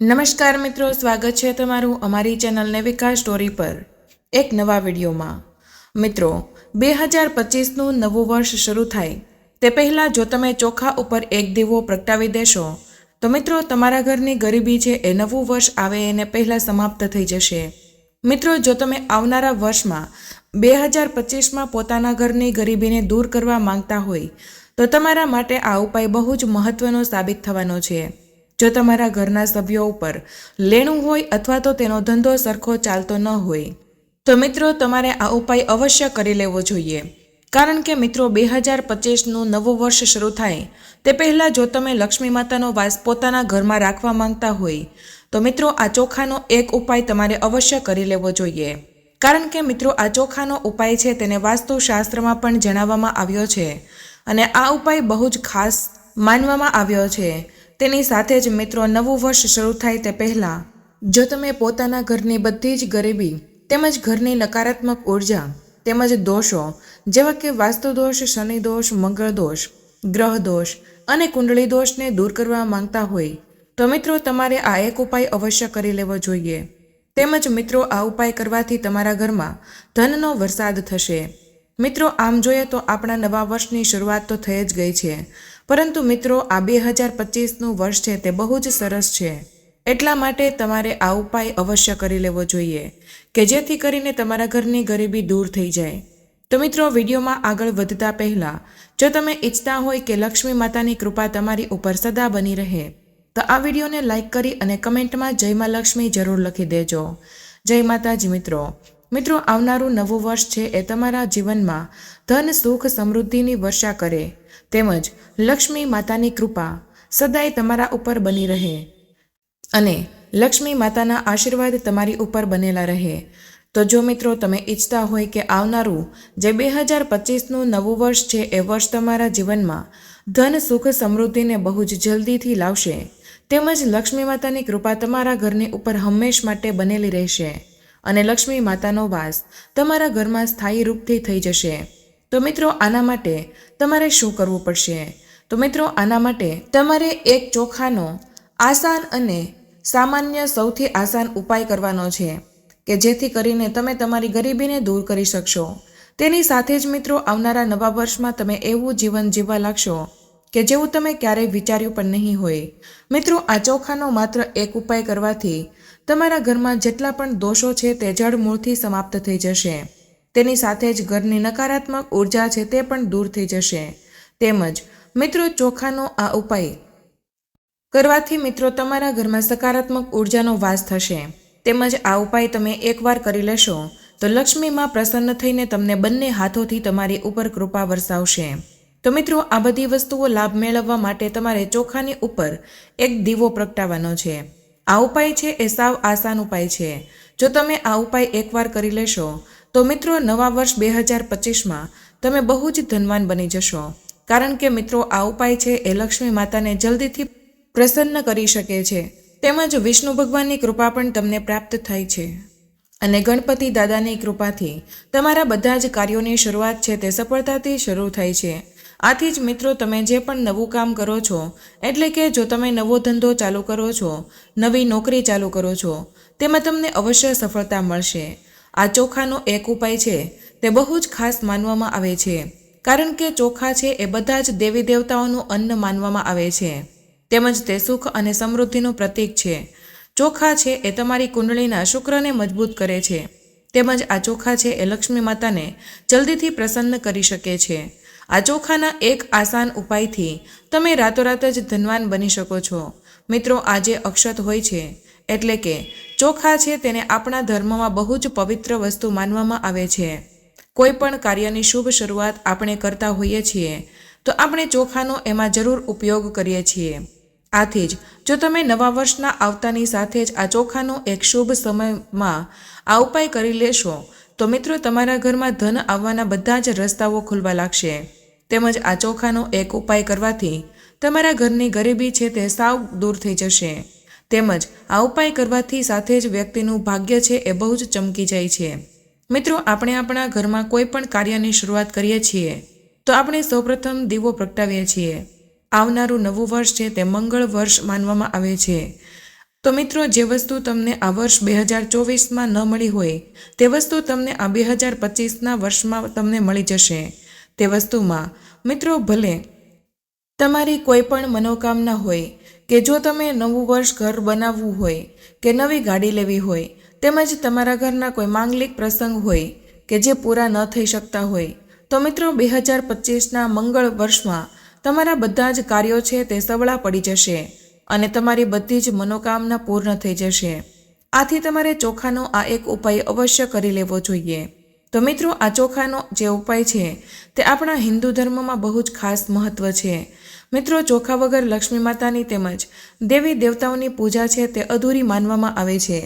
નમસ્કાર મિત્રો, સ્વાગત છે તમારું અમારી ચેનલ નેવિકા સ્ટોરી પર એક નવા વિડીયોમાં। મિત્રો, 2025નું નવું વર્ષ શરૂ થાય તે પહેલાં જો તમે ચોખા ઉપર એક દીવો પ્રગટાવી દેશો તો મિત્રો તમારા ઘરની ગરીબી છે એ નવું વર્ષ આવે એને પહેલાં સમાપ્ત થઈ જશે। મિત્રો, જો તમે આવનારા વર્ષમાં 2025માં પોતાના ઘરની ગરીબીને દૂર કરવા માંગતા હોય તો તમારા માટે આ ઉપાય બહુ જ મહત્વનો સાબિત થવાનો છે। જો તમારા ઘરના સભ્યો ઉપર લેણું હોય અથવા તો તેનો ધંધો સરખો ચાલતો ન હોય તો મિત્રો તમારે આ ઉપાય અવશ્ય કરી લેવો જોઈએ, કારણ કે મિત્રો 2025નું નવું વર્ષ શરૂ થાય તે પહેલાં જો તમે લક્ષ્મી માતાનો વાસ પોતાના ઘરમાં રાખવા માંગતા હોય તો મિત્રો આ ચોખાનો એક ઉપાય તમારે અવશ્ય કરી લેવો જોઈએ, કારણ કે મિત્રો આ ચોખાનો ઉપાય છે તેને વાસ્તુશાસ્ત્રમાં પણ જણાવવામાં આવ્યો છે અને આ ઉપાય બહુ જ ખાસ માનવામાં આવ્યો છે। તેની સાથે જ મિત્રો નવું વર્ષ શરૂ થાય તે પહેલાં જો તમે પોતાના ઘરની બધી જ ગરીબી તેમજ ઘરની નકારાત્મક ઉર્જા તેમજ દોષો જેવા કે વાસ્તુદોષ, શનિદોષ, મંગળ દોષ, ગ્રહ દોષ અને કુંડળી દોષને દૂર કરવા માંગતા હોય તો મિત્રો તમારે આ એક ઉપાય અવશ્ય કરી લેવો જોઈએ। તેમજ મિત્રો આ ઉપાય કરવાથી તમારા ઘરમાં ધનનો વરસાદ થશે। મિત્રો, આમ જોઈએ તો આપણા નવા વર્ષની શરૂઆત તો થઈ જ ગઈ છે, પરંતુ મિત્રો આ 2025નું વર્ષ છે તે બહુ જ સરસ છે, એટલા માટે તમારે આ ઉપાય અવશ્ય કરી લેવો જોઈએ કે જેથી કરીને તમારા ઘરની ગરીબી દૂર થઈ જાય। તો મિત્રો, વિડીયોમાં આગળ વધતા પહેલાં જો તમે ઈચ્છતા હોય કે લક્ષ્મી માતાની કૃપા તમારી ઉપર સદા બની રહે તો આ વિડીયોને લાઇક કરી અને કમેન્ટમાં જય મા લક્ષ્મી જરૂર લખી દેજો। જય માતાજી મિત્રો, આવનારું નવું વર્ષ છે એ તમારા જીવનમાં ધન, સુખ, સમૃદ્ધિની વર્ષા કરે તેમજ લક્ષ્મી માતાની કૃપા સદાય તમારા ઉપર બની રહે અને લક્ષ્મી માતાના આશીર્વાદ તમારી ઉપર બનેલા રહે। તો જો મિત્રો તમે ઈચ્છતા હોય કે આવનારું જે 2025નું નવું વર્ષ છે એ વર્ષ તમારા જીવનમાં ધન, સુખ, સમૃદ્ધિને બહુ જ જલ્દીથી લાવશે તેમજ લક્ષ્મી માતાની કૃપા તમારા ઘરની ઉપર હંમેશ માટે બનેલી રહેશે અને લક્ષ્મી માતાનો વાસ તમારા ઘરમાં સ્થાયી રૂપથી થઈ જશે। તો મિત્રો આના માટે તમારે શું કરવું પડશે? તો મિત્રો આના માટે તમારે એક ચોખાનો આસાન અને સામાન્ય સૌથી આસાન ઉપાય કરવાનો છે કે જેથી કરીને તમે તમારી ગરીબીને દૂર કરી શકશો। તેની સાથે જ મિત્રો આવનારા નવા વર્ષમાં તમે એવું જીવન જીવવા લાગશો કે જેવું તમે ક્યારેય વિચાર્યું પણ નહીં હોય। મિત્રો, આ ચોખાનો માત્ર એક ઉપાય કરવાથી તમારા ઘરમાં જેટલા પણ દોષો છે તે જડમૂળથી સમાપ્ત થઈ જશે। તેની સાથે જ ઘરની નકારાત્મક ઉર્જા છે તે પણ દૂર થઈ જશે। તેમજ મિત્રો ચોખાનો આ ઉપાય કરવાથી મિત્રો તમારા ઘરમાં સકારાત્મક ઉર્જાનો વાસ થશે તેમજ આ ઉપાય તમે એકવાર કરી લેશો તો લક્ષ્મી માં પ્રસન્ન થઈને તમને બંને હાથોથી તમારી ઉપર કૃપા વરસાવશે। તો મિત્રો આ બધી વસ્તુઓ લાભ મેળવવા માટે તમારે ચોખાની ઉપર એક દીવો પ્રગટાવવાનો છે। આ ઉપાય છે એ સાવ આસાન ઉપાય છે। જો તમે આ ઉપાય એકવાર કરી લેશો તો મિત્રો નવા વર્ષ 2025માં તમે બહુ જ ધનવાન બની જશો, કારણ કે મિત્રો આ ઉપાય છે એ લક્ષ્મી માતાને જલ્દીથી પ્રસન્ન કરી શકે છે તેમજ વિષ્ણુ ભગવાનની કૃપા પણ તમને પ્રાપ્ત થાય છે અને ગણપતિ દાદાની કૃપાથી તમારા બધા જ કાર્યોની શરૂઆત છે તે સફળતાથી શરૂ થાય છે। આથી જ મિત્રો તમે જે પણ નવું કામ કરો છો, એટલે કે જો તમે નવો ધંધો ચાલુ કરો છો, નવી નોકરી ચાલુ કરો છો, તેમાં તમને અવશ્ય સફળતા મળશે। આ ચોખાનો એક ઉપાય છે તે બહુ જ ખાસ માનવામાં આવે છે, કારણ કે ચોખા છે એ બધા જ દેવી દેવતાઓનું અન્ન માનવામાં આવે છે તેમજ તે સુખ અને સમૃદ્ધિનું પ્રતીક છે। ચોખા છે એ તમારી કુંડળીના શુક્રને મજબૂત કરે છે તેમજ આ ચોખા છે એ લક્ષ્મી માતાને જલ્દીથી પ્રસન્ન કરી શકે છે। આ ચોખાના એક આસાન ઉપાયથી તમે રાતોરાત જ ધનવાન બની શકો છો। મિત્રો, આ જે અક્ષત હોય છે એટલે કે ચોખા છે તેને આપણા ધર્મમાં બહુ જ પવિત્ર વસ્તુ માનવામાં આવે છે। કોઈ પણ કાર્યની શુભ શરૂઆત આપણે કરતા હોઈએ છીએ તો આપણે ચોખાનો એમાં જરૂર ઉપયોગ કરીએ છીએ। આથી જ જો તમે નવા વર્ષના આવતાની સાથે જ આ ચોખાનો એક શુભ સમયમાં આ ઉપાય કરી લેશો તો મિત્રો તમારા ઘરમાં ધન આવવાના બધા જ રસ્તાઓ ખુલવા લાગશે તેમજ આ ચોખાનો એક ઉપાય કરવાથી તમારા ઘરની ગરીબી છે તે સાવ દૂર થઈ જશે તેમજ આ ઉપાય કરવાથી સાથે જ વ્યક્તિનું ભાગ્ય છે એ બહુ જ ચમકી જાય છે। મિત્રો, આપણે આપણા ઘરમાં કોઈ પણ કાર્યની શરૂઆત કરીએ છીએ તો આપણે સૌપ્રથમ દીવો પ્રગટાવીએ છીએ। આવનારું નવું વર્ષ છે તે મંગળ વર્ષ માનવામાં આવે છે તો મિત્રો, જે વસ્તુ તમને આ વર્ષ 2024માં ન મળી હોય તે વસ્તુ તમને આ 2025ના વર્ષમાં તમને મળી જશે. તે વસ્તુમાં મિત્રો ભલે તમારી કોઈ પણ મનોકામના હોય કે જો તમે નવું વર્ષ ઘર બનાવવું હોય કે નવી ગાડી લેવી હોય તેમજ તમારા ઘરના કોઈ માંગલિક પ્રસંગ હોય કે જે પૂરા ન થઈ શકતા હોય તો મિત્રો 2025ના મંગળ વર્ષમાં તમારા બધા જ કાર્યો છે તે સવળા પડી જશે અને તમારી બધી જ મનોકામના પૂર્ણ થઈ જશે. આથી તમારે ચોખાનો આ એક ઉપાય અવશ્ય કરી લેવો જોઈએ. તો મિત્રો, આ ચોખાનો જે ઉપાય છે તે આપણા હિન્દુ ધર્મમાં બહુ જ ખાસ મહત્વ છે. મિત્રો, ચોખા વગર લક્ષ્મી માતાની તેમજ દેવી દેવતાઓની પૂજા છે તે અધૂરી માનવામાં આવે છે.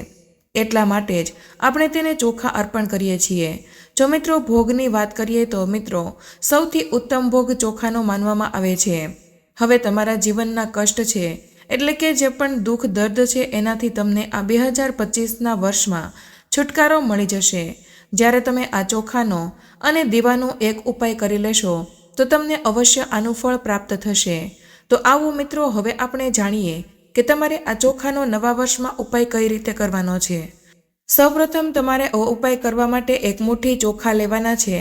એટલા માટે જ આપણે તેને ચોખા અર્પણ કરીએ છીએ. જો મિત્રો ભોગની વાત કરીએ તો મિત્રો સૌથી ઉત્તમ ભોગ ચોખાનો માનવામાં આવે છે. હવે તમારા જીવનના કષ્ટ છે એટલે કે જે પણ દુઃખ દર્દ છે એનાથી તમને આ 2025ના વર્ષમાં છુટકારો મળી જશે. જ્યારે તમે આ ચોખાનો અને દીવાનો એક ઉપાય કરી લેશો તો તમને અવશ્ય આનું ફળ પ્રાપ્ત થશે. તો આવો મિત્રો, હવે આપણે જાણીએ કે તમારે આ ચોખાનો નવા વર્ષમાં ઉપાય કઈ રીતે કરવાનો છે. સૌપ્રથમ તમારે આ ઉપાય કરવા માટે એક મુઠ્ઠી ચોખા લેવાના છે.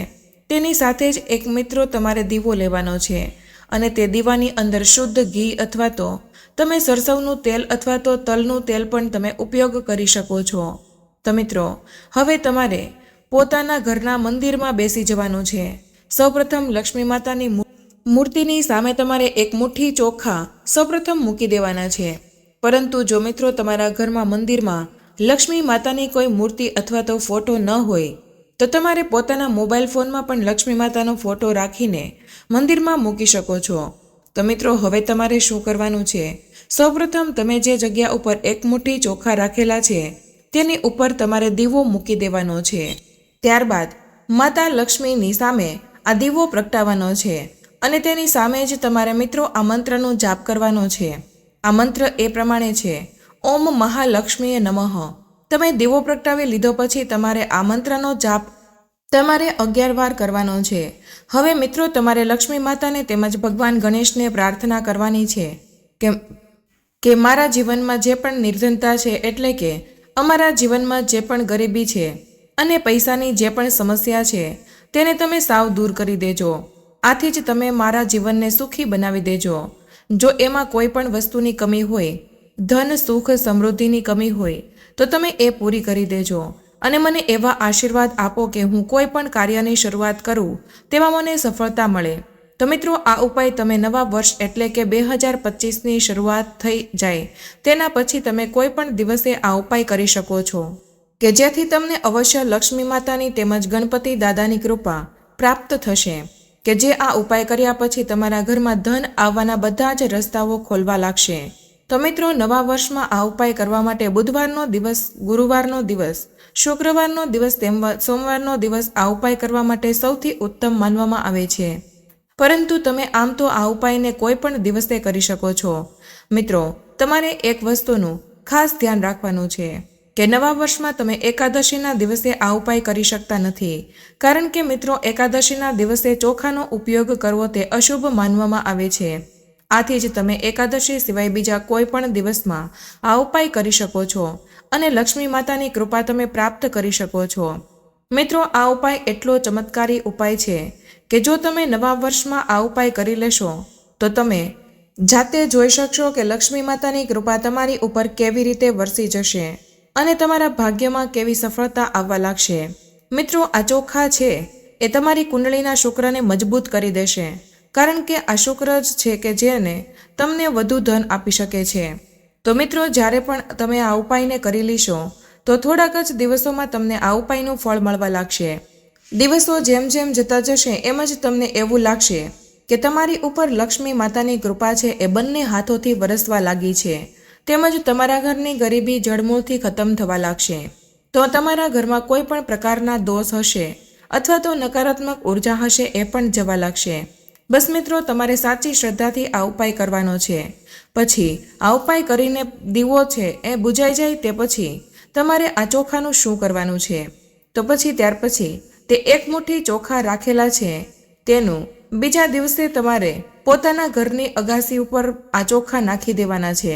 તેની સાથે જ એક મિત્રો તમારે દીવો લેવાનો છે અને તે દીવાની અંદર શુદ્ધ ઘી અથવા તો તમે સરસવનું તેલ અથવા તો તલનું તેલ પણ તમે ઉપયોગ કરી શકો છો. તો મિત્રો, હવે તમારે પોતાના ઘરના મંદિરમાં બેસી જવાનું છે. સૌપ્રથમ લક્ષ્મી માતાની મૂર્તિની સામે તમારે એક મુઠ્ઠી ચોખા સૌપ્રથમ મૂકી દેવાના છે. પરંતુ જો મિત્રો તમારા ઘરમાં મંદિરમાં લક્ષ્મી માતાની કોઈ મૂર્તિ અથવા તો ફોટો ન હોય તો તમારે પોતાના મોબાઈલ ફોનમાં પણ લક્ષ્મી માતાનો ફોટો રાખીને મંદિરમાં મૂકી શકો છો. તો મિત્રો, હવે તમારે શું કરવાનું છે? સૌપ્રથમ તમે જે જગ્યા ઉપર એક મુઠ્ઠી ચોખા રાખેલા છે તેની ઉપર તમારે દીવો મૂકી દેવાનો છે. ત્યારબાદ માતા લક્ષ્મીની સામે આ દીવો પ્રગટાવવાનો છે અને તેની સામે જ તમારે મિત્રો આ મંત્રનો જાપ કરવાનો છે. આ મંત્ર એ પ્રમાણે છે: ઓમ મહાલક્ષ્મીએ નમઃ. તમે દીવો પ્રગટાવી લીધો પછી તમારે આ મંત્રનો જાપ તમારે 11 વાર કરવાનો છે. હવે મિત્રો, તમારે લક્ષ્મી માતાને તેમજ ભગવાન ગણેશને પ્રાર્થના કરવાની છે કે મારા જીવનમાં જે પણ નિર્ધનતા છે એટલે કે અમારા જીવનમાં જે પણ ગરીબી છે અને પૈસાની જે પણ સમસ્યા છે તેને તમે સાવ દૂર કરી દેજો. આથી જ તમે મારા જીવનને સુખી બનાવી દેજો. જો એમાં કોઈ પણ વસ્તુની કમી હોય, ધન સુખ સમૃદ્ધિની કમી હોય તો તમે એ પૂરી કરી દેજો અને મને એવા આશીર્વાદ આપો કે હું કોઈ પણ કાર્યની શરૂઆત કરું તેમાં મને સફળતા મળે. તો મિત્રો, આ ઉપાય તમે નવા વર્ષ એટલે કે 2025ની શરૂઆત થઈ જાય તેના પછી તમે કોઈ પણ દિવસે આ ઉપાય કરી શકો છો કે જેથી તમને અવશ્ય લક્ષ્મી માતાની તેમજ ગણપતિ દાદાની કૃપા પ્રાપ્ત થશે કે જે આ ઉપાય કર્યા પછી તમારા ઘરમાં ધન આવવાના બધા જ રસ્તાઓ ખોલવા લાગશે. તો મિત્રો, નવા વર્ષમાં આ ઉપાય કરવા માટે બુધવારનો દિવસ, ગુરુવારનો દિવસ, શુક્રવારનો દિવસ તેમજ સોમવારનો દિવસ આ ઉપાય કરવા માટે સૌથી ઉત્તમ માનવામાં આવે છે. પરંતુ તમે આમ તો આ ઉપાયને કોઈ પણ દિવસે કરી શકો છો. મિત્રો, તમારે એક વસ્તુનું ખાસ ધ્યાન રાખવાનું છે કે નવા વર્ષમાં તમે એકાદશીના દિવસે આ ઉપાય કરી શકતા નથી. કારણ કે મિત્રો, એકાદશીના દિવસે ચોખાનો ઉપયોગ કરવો તે અશુભ માનવામાં આવે છે. આથી જ તમે એકાદશી સિવાય બીજા કોઈ પણ દિવસમાં આ ઉપાય કરી શકો છો અને લક્ષ્મી માતાની કૃપા તમે પ્રાપ્ત કરી શકો છો. મિત્રો, આ ઉપાય એટલો ચમત્કારી ઉપાય છે કે જો તમે નવા વર્ષમાં આ ઉપાય કરી લેશો તો તમે જાતે જોઈ શકશો કે લક્ષ્મી માતાની કૃપા તમારી ઉપર કેવી રીતે વરસી જશે અને તમારા ભાગ્યમાં કેવી સફળતા આવવા લાગશે. મિત્રો, આ ચોખા છે એ તમારી કુંડળીના શુક્રને મજબૂત કરી દેશે. કારણ કે આ શુક્ર જ છે કે જેને તમને વધુ ધન આપી શકે છે. તો મિત્રો, જ્યારે પણ તમે આ ઉપાયને કરી લેશો તો થોડાક જ દિવસોમાં તમને આ ઉપાયનું ફળ મળવા લાગશે. દિવસો જેમ જેમ જતા જશે એમ જ તમને એવું લાગશે કે તમારી ઉપર લક્ષ્મી માતાની કૃપા છે એ બંને હાથોથી વરસવા લાગી છે તેમજ તમારા ઘરની ગરીબી જડમૂળથી ખતમ થવા લાગશે. તો તમારા ઘરમાં કોઈ પણ પ્રકારના દોષ હશે અથવા તો નકારાત્મક ઉર્જા હશે એ પણ જવા લાગશે. બસ મિત્રો, તમારે સાચી શ્રદ્ધાથી આ ઉપાય કરવાનો છે. પછી આ ઉપાય કરીને દીવો છે એ બુજાઈ જાય તે પછી તમારે આ ચોખાનું શું કરવાનું છે? તો પછી ત્યાર પછી તે એક મુઠ્ઠી ચોખા રાખેલા છે તેનું બીજા દિવસે તમારે પોતાના ઘરની અગાસી ઉપર આ ચોખા નાખી દેવાના છે.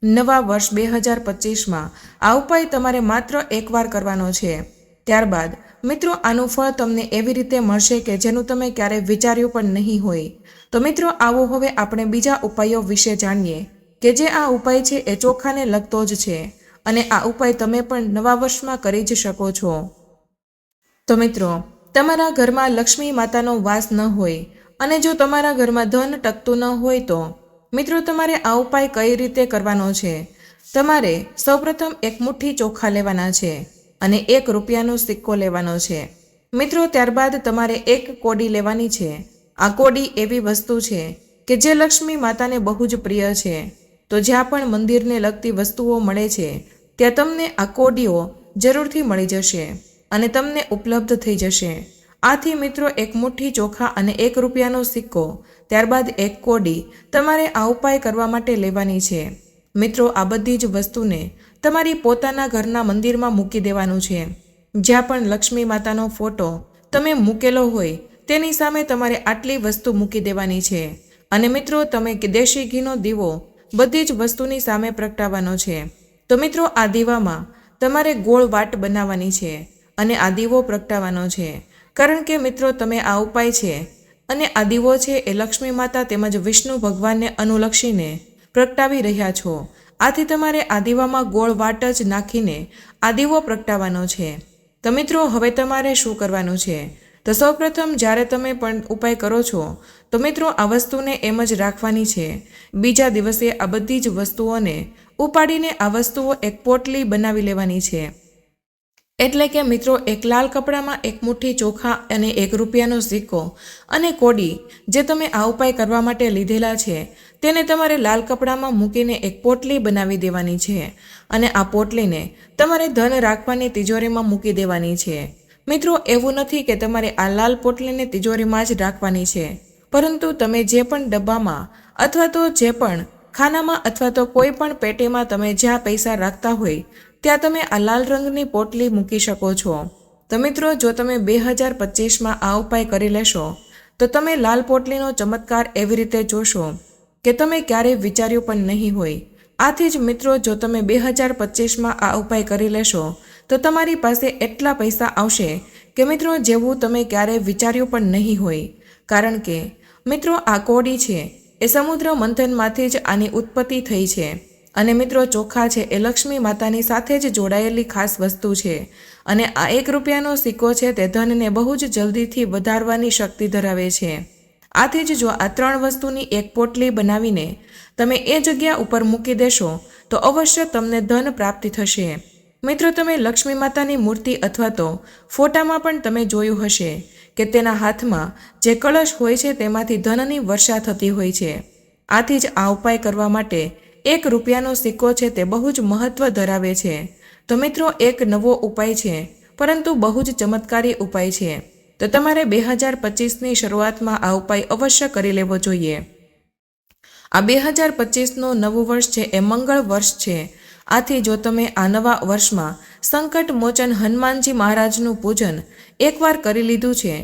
નવા વર્ષ 2025માં આ ઉપાય તમારે માત્ર એકવાર કરવાનો છે। ત્યારબાદ મિત્રો આનું ફળ તમને એવી રીતે મળશે કે જેનું તમે ક્યારેય વિચાર્યું પણ નહીં હોય। તો મિત્રો આવો હવે આપણે બીજા ઉપાયો વિશે જાણીએ કે જે આ ઉપાય છે એ ચોખાને લગતો જ છે અને આ ઉપાય તમે પણ નવા વર્ષમાં કરી જ શકો છો। તો મિત્રો તમારા ઘરમાં લક્ષ્મી માતાનો વાસ ન હોય અને જો તમારા ઘરમાં ધન ટકતું ન હોય તો મિત્રો તમારે આ ઉપાય કઈ રીતે કરવાનો છે। તમારે સૌપ્રથમ એક મુઠ્ઠી ચોખા લેવાના છે અને ₹1નો સિક્કો લેવાનો છે મિત્રો। ત્યારબાદ તમારે એક કોડી લેવાની છે। આ કોડી એવી વસ્તુ છે કે જે લક્ષ્મી માતાને બહુ જ પ્રિય છે। તો જ્યાં પણ મંદિરને લગતી વસ્તુઓ મળે છે ત્યાં તમને આ કોડીઓ જરૂરથી મળી જશે અને તમને ઉપલબ્ધ થઈ જશે। આથી મિત્રો એક મુઠ્ઠી ચોખા અને ₹1નો સિક્કો ત્યારબાદ એક કોડી તમારે આ ઉપાય કરવા માટે લેવાની છે। મિત્રો આ બધી જ વસ્તુને તમારી પોતાના ઘરના મંદિરમાં મૂકી દેવાનું છે। જ્યાં પણ લક્ષ્મી માતાનો ફોટો તમે મૂકેલો હોય તેની સામે તમારે આટલી વસ્તુ મૂકી દેવાની છે અને મિત્રો તમે દેશી ઘીનો દીવો બધી જ વસ્તુની સામે પ્રગટાવવાનો છે। તો મિત્રો આ દીવામાં તમારે ગોળ વાટ બનાવવાની છે અને આ દીવો પ્રગટાવવાનો છે કારણ કે મિત્રો તમે આ ઉપાય છે અને આ દીવો છે એ લક્ષ્મી માતા તેમજ વિષ્ણુ ભગવાનને અનુલક્ષીને પ્રગટાવી રહ્યા છો। આથી તમારે આ દીવામાં ગોળ વાટ જ નાખીને આ દીવો પ્રગટાવવાનો છે। તો મિત્રો હવે તમારે શું કરવાનું છે? તો સૌપ્રથમ જ્યારે તમે પણ ઉપાય કરો છો તો મિત્રો આ વસ્તુને એમ જ રાખવાની છે। બીજા દિવસે આ બધી જ વસ્તુઓને ઉપાડીને આ વસ્તુઓ એક પોટલી બનાવી લેવાની છે। એટલે કે મિત્રો એક લાલ કપડામાં એક મુઠ્ઠી ચોખા અને ₹1નો સિક્કો અને કોડી જે તમે આ ઉપાય કરવા માટે લીધેલા છે તેને તમારે લાલ કપડામાં મૂકીને એક પોટલી બનાવી દેવાની છે અને આ પોટલીને તમારે ધન રાખવાની તિજોરીમાં મૂકી દેવાની છે। મિત્રો એવું નથી કે તમારે આ લાલ પોટલીને તિજોરીમાં જ રાખવાની છે, પરંતુ તમે જે પણ ડબ્બામાં અથવા તો જે પણ ખાનામાં અથવા તો કોઈ પણ પેટીમાં તમે જ્યાં પૈસા રાખતા હોય ત્યાં તમે આ લાલ રંગની પોટલી મૂકી શકો છો। તો મિત્રો જો તમે 2025માં આ ઉપાય કરી લેશો તો તમે લાલ પોટલીનો ચમત્કાર એવી રીતે જોશો કે તમે ક્યારેય વિચાર્યું પણ નહીં હોય। આથી જ મિત્રો જો તમે 2025માં આ ઉપાય કરી લેશો તો તમારી પાસે એટલા પૈસા આવશે કે મિત્રો જેવું તમે ક્યારેય વિચાર્યું પણ નહીં હોય। કારણ કે મિત્રો આ કોડી છે એ સમુદ્ર મંથનમાંથી જ આની ઉત્પત્તિ થઈ છે અને મિત્રો ચોખા છે એ લક્ષ્મી માતાની સાથે જ જોડાયેલી ખાસ વસ્તુ છે અને આ ₹1નો સિક્કો છે તે ધનને બહુ જ જલ્દીથી વધારવાની શક્તિ ધરાવે છે। આથી જ જો આ 3 વસ્તુની એક પોટલી બનાવીને તમે એ જગ્યા ઉપર મૂકી દેશો તો અવશ્ય તમને ધન પ્રાપ્તિ થશે। મિત્રો તમે લક્ષ્મી માતાની મૂર્તિ અથવા તો ફોટામાં પણ તમે જોયું હશે કે તેના હાથમાં જે કળશ હોય છે તેમાંથી ધનની વર્ષા થતી હોય છે। આથી જ આ ઉપાય કરવા માટે ₹1નો સિક્કો છે તે બહુ જ મહત્વ ધરાવે છે। તો મિત્રો એક નવો ઉપાય છે પરંતુ બહુ જ ચમત્કારી ઉપાય છે। તો તમારે 2025ની શરૂઆતમાં આ ઉપાય અવશ્ય કરી લેવો જોઈએ। આ 2025નું નવું વર્ષ છે એ મંગળ વર્ષ છે। આથી જો તમે આ નવા વર્ષમાં સંકટ મોચન હનુમાનજી મહારાજનું પૂજન એકવાર કરી લીધું છે,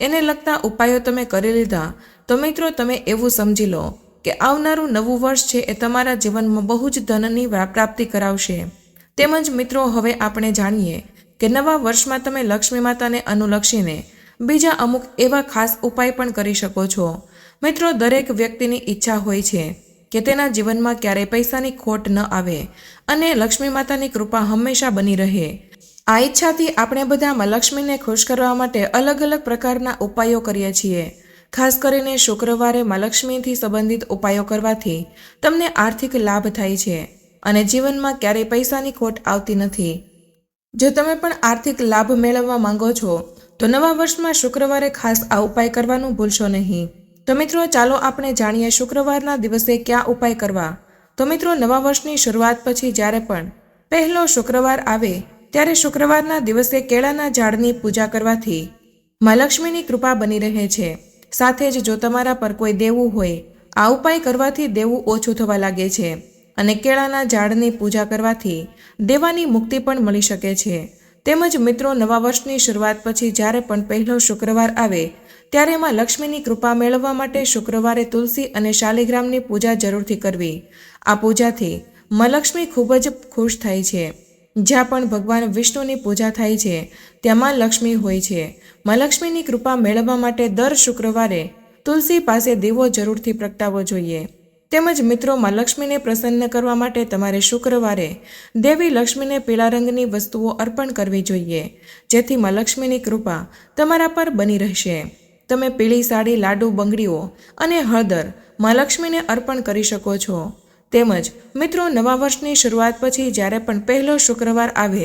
એને લગતા ઉપાયો તમે કરી લીધા, તો મિત્રો તમે એવું સમજી લો કે આવનારું નવું વર્ષ છે એ તમારા જીવનમાં બહુ જ ધનની પ્રાપ્તિ કરાવશે। તેમજ મિત્રો હવે આપણે જાણીએ કે નવા વર્ષમાં તમે લક્ષ્મી માતાને અનુલક્ષીને બીજા અમુક એવા ખાસ ઉપાય પણ કરી શકો છો। મિત્રો દરેક વ્યક્તિની ઈચ્છા હોય છે કે તેના જીવનમાં ક્યારેય પૈસાની ખોટ ન આવે અને લક્ષ્મી માતાની કૃપા હંમેશા બની રહે। આ ઈચ્છાથી આપણે બધામાં લક્ષ્મીને ખુશ કરવા માટે અલગ અલગ પ્રકારના ઉપાયો કરીએ છીએ। ખાસ કરીને શુક્રવારે માં લક્ષ્મીથી સંબંધિત ઉપાયો કરવાથી તમને આર્થિક લાભ થાય છે અને જીવનમાં ક્યારેય પૈસાની ખોટ આવતી નથી। જો તમે પણ આર્થિક લાભ મેળવવા માંગો છો તો નવા વર્ષમાં શુક્રવારે ખાસ આ ઉપાય કરવાનું ભૂલશો નહીં। તો મિત્રો ચાલો આપણે જાણીએ શુક્રવારના દિવસે કયા ઉપાય કરવા। તો મિત્રો નવા વર્ષની શરૂઆત પછી જ્યારે પણ પહેલો શુક્રવાર આવે ત્યારે શુક્રવારના દિવસે કેળાના ઝાડની પૂજા કરવાથી માં લક્ષ્મીની કૃપા બની રહે છે। સાથે જ જો તમારા પર કોઈ દેવું હોય, આ ઉપાય કરવાથી દેવું ઓછું થવા લાગે છે અને કેળાના ઝાડની પૂજા કરવાથી દેવાની મુક્તિ પણ મળી શકે છે। તેમજ મિત્રો નવા વર્ષની શરૂઆત પછી જ્યારે પણ પહેલો શુક્રવાર આવે ત્યારે માં લક્ષ્મીની કૃપા મેળવવા માટે શુક્રવારે તુલસી અને શાલિગ્રામની પૂજા જરૂરથી કરવી। આ પૂજાથી માં લક્ષ્મી ખૂબ જ ખુશ થાય છે. જ્યાં પણ ભગવાન વિષ્ણુની પૂજા થાય છે ત્યાં માં લક્ષ્મી હોય છે. માં લક્ષ્મીની કૃપા મેળવવા માટે દર શુક્રવારે તુલસી પાસે દીવો જરૂરથી પ્રગટાવવો જોઈએ. તેમજ મિત્રો, માં લક્ષ્મીને પ્રસન્ન કરવા માટે તમારે શુક્રવારે દેવી લક્ષ્મીને પીળા રંગની વસ્તુઓ અર્પણ કરવી જોઈએ, જેથી માં લક્ષ્મીની કૃપા તમારા પર બની રહેશે. તમે પીળી સાડી, લાડુ, બંગડીઓ અને હળદર માં લક્ષ્મીને અર્પણ કરી શકો છો. તેમજ મિત્રો, નવા વર્ષની શરૂઆત પછી જ્યારે પણ પહેલો શુક્રવાર આવે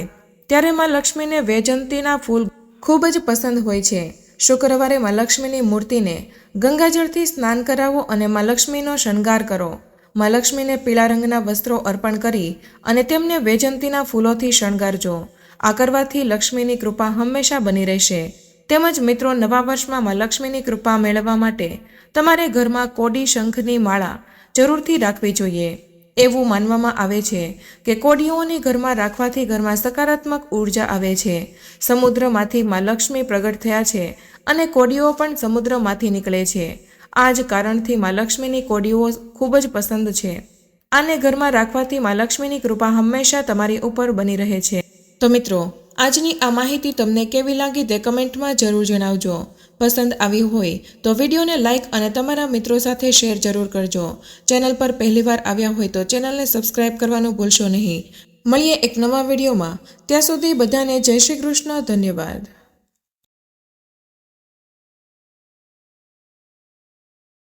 ત્યારે માં લક્ષ્મીને વૈજયંતીના ફૂલ ખૂબ જ પસંદ હોય છે. શુક્રવારે માં લક્ષ્મીની મૂર્તિને ગંગાજળથી સ્નાન કરાવો અને માં લક્ષ્મીનો શણગાર કરો. માં લક્ષ્મીને પીળા રંગના વસ્ત્રો અર્પણ કરી અને તેમને વૈજયંતીના ફૂલોથી શણગારજો. આ કરવાથી લક્ષ્મીની કૃપા હંમેશા બની રહેશે. તેમજ મિત્રો, નવા વર્ષમાં માં લક્ષ્મીની કૃપા મેળવવા માટે તમારે ઘરમાં કોડી શંખની માળા જરૂરથી રાખવી જોઈએ. એવું માનવામાં આવે છે કે કોડીઓને ઘરમાં રાખવાથી ઘરમાં સકારાત્મક ઉર્જા આવે છે. સમુદ્રમાંથી માં લક્ષ્મી પ્રગટ થયા છે અને કોડીઓ પણ સમુદ્રમાંથી નીકળે છે. આ જ કારણથી માં લક્ષ્મીની કોડીઓ ખૂબ જ પસંદ છે. આને ઘરમાં રાખવાથી માં લક્ષ્મીની કૃપા હંમેશા તમારી ઉપર બની રહે છે. તો મિત્રો, આજની આ માહિતી તમને કેવી લાગી તે કમેન્ટમાં જરૂર જણાવજો. પસંદ આવી હોય તો વિડીયોને લાઇક અને તમારા મિત્રો સાથે શેર જરૂર કરજો. ચેનલ પર પહેલીવાર આવ્યા હોય તો ચેનલને સબસ્ક્રાઇબ કરવાનું ભૂલશો નહીં. મળીએ એક નવા વિડીયોમાં. ત્યાં સુધી બધાને જય શ્રી કૃષ્ણ. ધન્યવાદ.